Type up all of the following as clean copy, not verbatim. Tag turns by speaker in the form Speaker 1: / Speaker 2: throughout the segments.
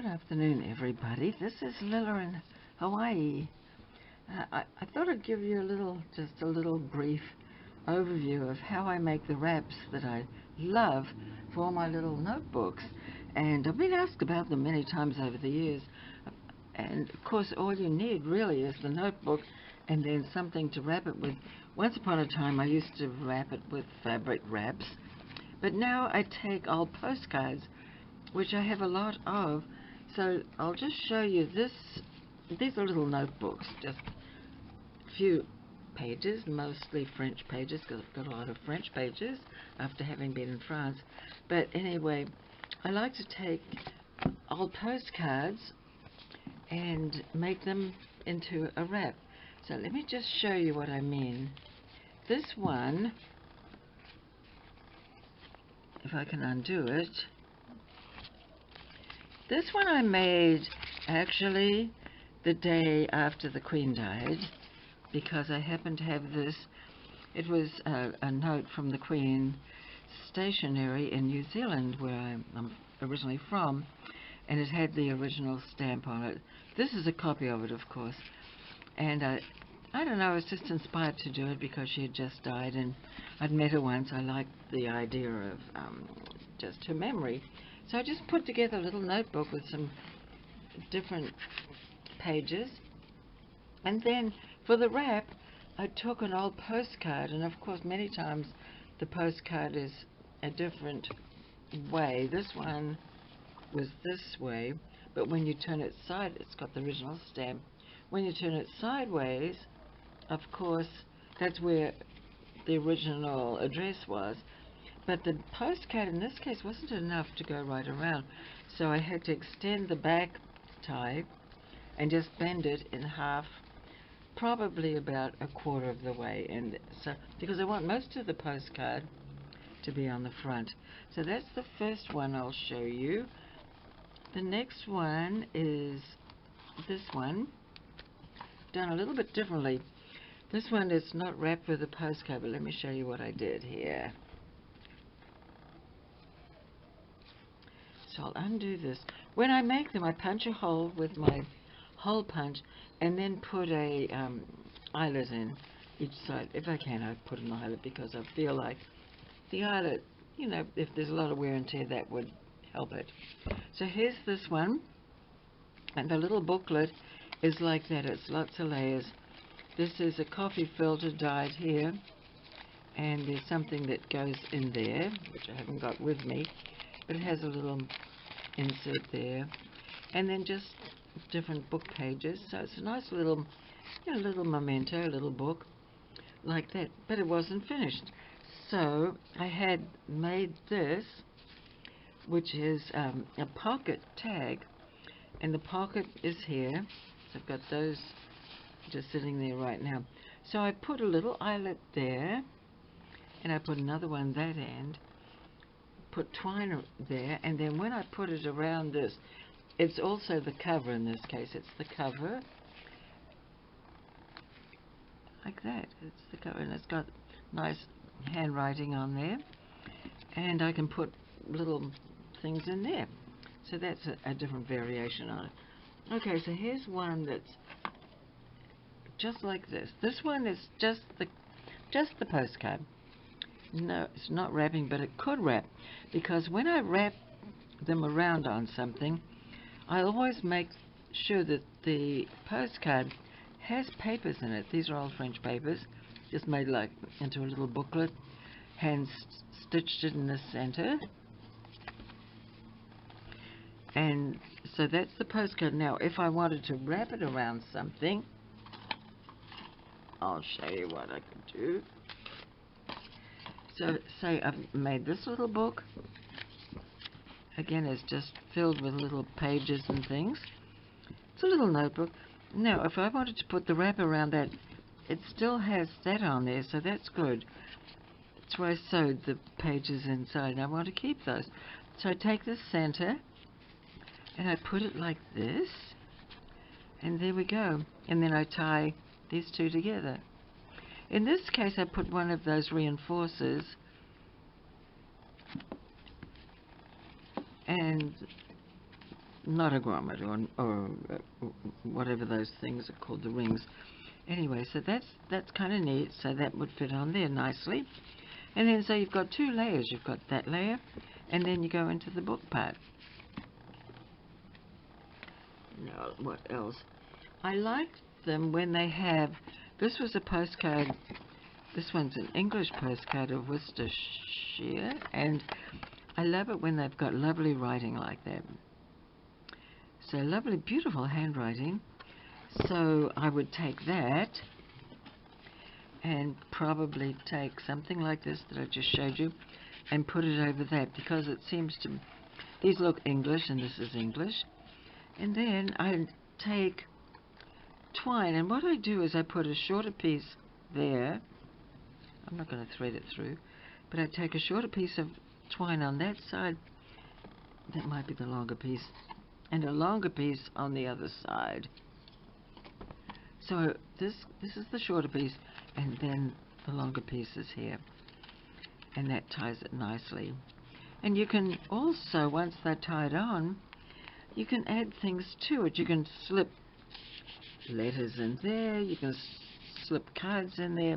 Speaker 1: Good afternoon, everybody. This is Lila in Hawaii. I thought I'd give you just a little brief overview of how I make the wraps that I love for my little notebooks. And I've been asked about them many times over the years. And of course, all you need really is the notebook and then something to wrap it with. Once upon a time, I used to wrap it with fabric wraps. But now I take old postcards, which I have a lot of. So I'll just show you this. These are little notebooks, just a few pages, mostly French pages, because I've got a lot of French pages after having been in France. But anyway, I like to take old postcards and make them into a wrap. So let me just show you what I mean. This one, if I can undo it, this one I made actually the day after the Queen died, because I happened to have this. It was a note from the Queen stationery in New Zealand, where I'm originally from, and it had the original stamp on it. This is a copy of it, of course. And I don't know, I was just inspired to do it because she had just died, and I'd met her once. I liked the idea of just her memory. So I just put together a little notebook with some different pages. And then for the wrap, I took an old postcard, and of course many times the postcard is a different way. This one was this way, but when you turn it side, it's got the original stamp. When you turn it sideways, of course, that's where the original address was. But the postcard in this case wasn't enough to go right around, so I had to extend the back tie and just bend it in half, probably about a quarter of the way, and so because I want most of the postcard to be on the front. So that's the first one I'll show you. The next one is this one, done a little bit differently. This one is not wrapped with a postcard, but let me show you what I did here. So I'll undo this. When I make them, I punch a hole with my hole punch and then put a eyelet in each side. If I can, I put an eyelet because I feel like the eyelet, you know, if there's a lot of wear and tear, that would help it. So here's this one, and the little booklet is like that. It's lots of layers. This is a coffee filter dyed here, and there's something that goes in there, which I haven't got with me, but it has a little insert there, and then just different book pages. So it's a nice little, you know, little memento, little book like that. But it wasn't finished, so I had made this, which is a pocket tag, and the pocket is here. So I've got those just sitting there right now. So I put a little eyelet there, and I put another one that end, put twine there, and then when I put it around this, it's also the cover. In this case, it's the cover like that. It's the cover, and it's got nice handwriting on there, and I can put little things in there. So that's a different variation on it. Okay, so here's one that's just like this. This one is just the postcard. No, it's not wrapping, but it could wrap, because when I wrap them around on something, I always make sure that the postcard has papers in it. These are all French papers, just made like into a little booklet, hand stitched it in the center. And so that's the postcard. Now, if I wanted to wrap it around something, I'll show you what I could do. So, say I've made this little book. Again, it's just filled with little pages and things. It's a little notebook. Now, if I wanted to put the wrap around that, it still has that on there, so that's good. That's where I sewed the pages inside, and I want to keep those. So I take the center, and I put it like this, and there we go. And then I tie these two together. In this case, I put one of those reinforcers, and not a grommet or whatever those things are called, the rings. Anyway, so that's kind of neat. So that would fit on there nicely. And then so you've got two layers. You've got that layer, and then you go into the book part. Now, what else? I liked them when they have. This was a postcard. This one's an English postcard of Worcestershire, and I love it when they've got lovely writing like that. So lovely, beautiful handwriting. So I would take that and probably take something like this that I just showed you and put it over that, because it seems to, these look English and this is English. And then I take twine, and what I do is I put a shorter piece there. I'm not going to thread it through, but I take a shorter piece of twine on that side. That might be the longer piece, and a longer piece on the other side. So this is the shorter piece, and then the longer piece is here, and that ties it nicely. And you can also, once they're tied on, you can add things to it. You can slip letters in there, you can slip cards in there,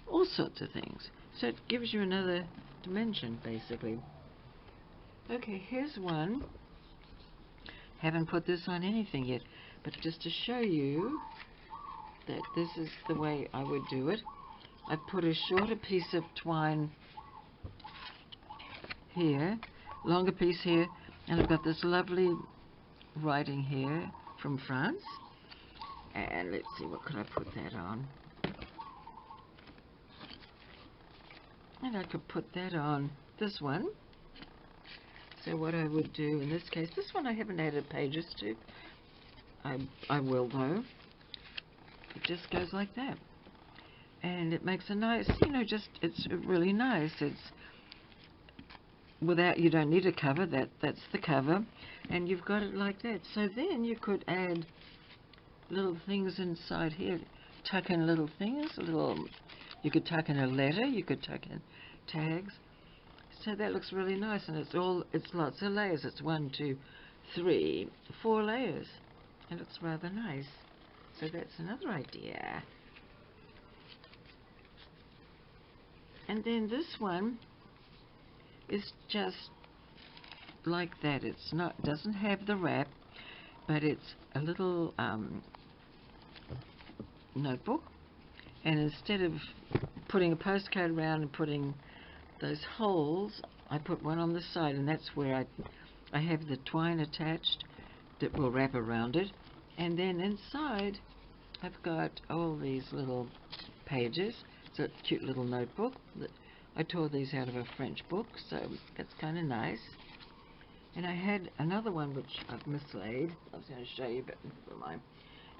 Speaker 1: all sorts of things. So it gives you another dimension, basically. Okay, here's one. Haven't put this on anything yet, but just to show you that this is the way I would do it. I put a shorter piece of twine here, longer piece here, and I've got this lovely writing here from France. And let's see, what could I put that on? And I could put that on this one. So what I would do in this case, this one I haven't added pages to. I will though. It just goes like that. And it makes a nice, it's really nice. It's without, you don't need a cover, that's the cover. And you've got it like that. So then you could add little things inside here. Tuck in little things, you could tuck in a letter, you could tuck in tags. So that looks really nice, and it's lots of layers. It's 1, 2, 3, 4 layers. It looks rather nice. So that's another idea. And then this one is just like that. It's not, doesn't have the wrap, but it's a little notebook. And instead of putting a postcard around and putting those holes, I put one on the side, and that's where I have the twine attached that will wrap around it. And then inside I've got all these little pages. It's a cute little notebook. I tore these out of a French book, so that's kind of nice. And I had another one which I've mislaid. I was going to show you, but never mind.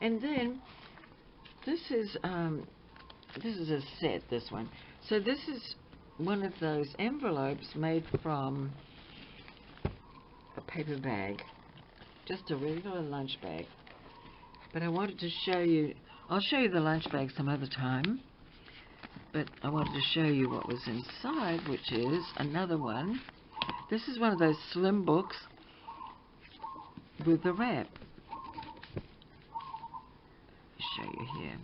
Speaker 1: And then this is a set, this one. So this is one of those envelopes made from a paper bag, just a regular lunch bag. But I wanted to show you, I'll show you the lunch bag some other time, but I wanted to show you what was inside, which is another one. This is one of those slim books with the wrap. I'll show you here.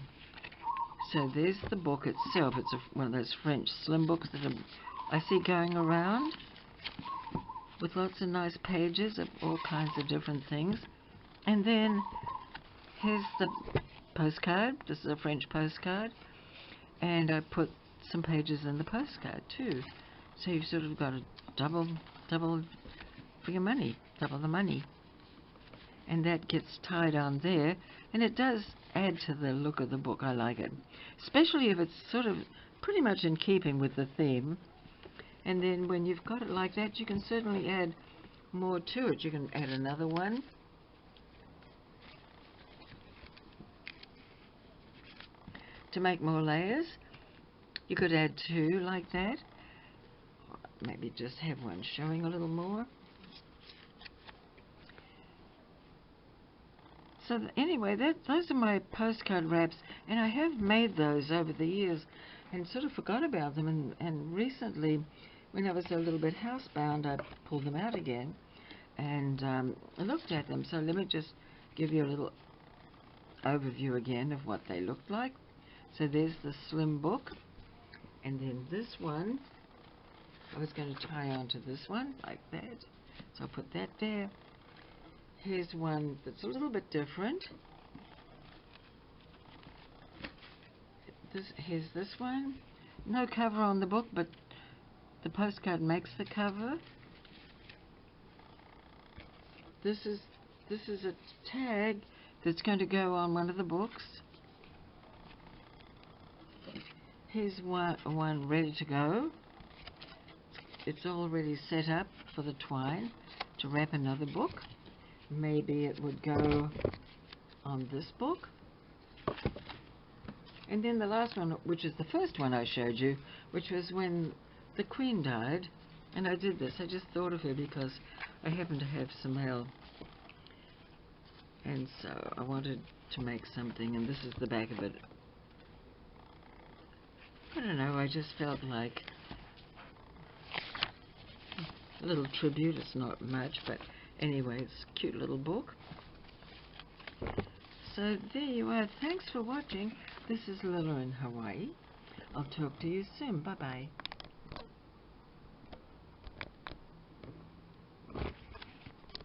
Speaker 1: So there's the book itself. It's one of those French slim books that I see going around with lots of nice pages of all kinds of different things. And then here's the postcard. This is a French postcard. And I put some pages in the postcard too. So you've sort of got a double for your money, double the money. And that gets tied on there, and it does add to the look of the book. I like it, especially if it's sort of pretty much in keeping with the theme. And then when you've got it like that, you can certainly add more to it. You can add another one. To make more layers, you could add 2 like that. Maybe just have one showing a little more. So anyway, those are my postcard wraps, and I have made those over the years and sort of forgot about them, and recently, when I was a little bit housebound, I pulled them out again, and looked at them. So let me just give you a little overview again of what they looked like. So there's the slim book, and then this one I was going to tie onto this one like that, so I'll put that there. Here's one that's a little bit different. Here's this one. No cover on the book, but the postcard makes the cover. This is a tag that's going to go on one of the books. Here's one ready to go. It's already set up for the twine to wrap another book. Maybe it would go on this book. And then the last one, which is the first one I showed you, which was when the Queen died. And I did this. I just thought of her because I happen to have some mail. And so I wanted to make something, and this is the back of it. I don't know, I just felt like a little tribute. It's not much, but anyway, it's a cute little book. So there you are. Thanks for watching. This is Lila in Hawaii. I'll talk to you soon. Bye-bye.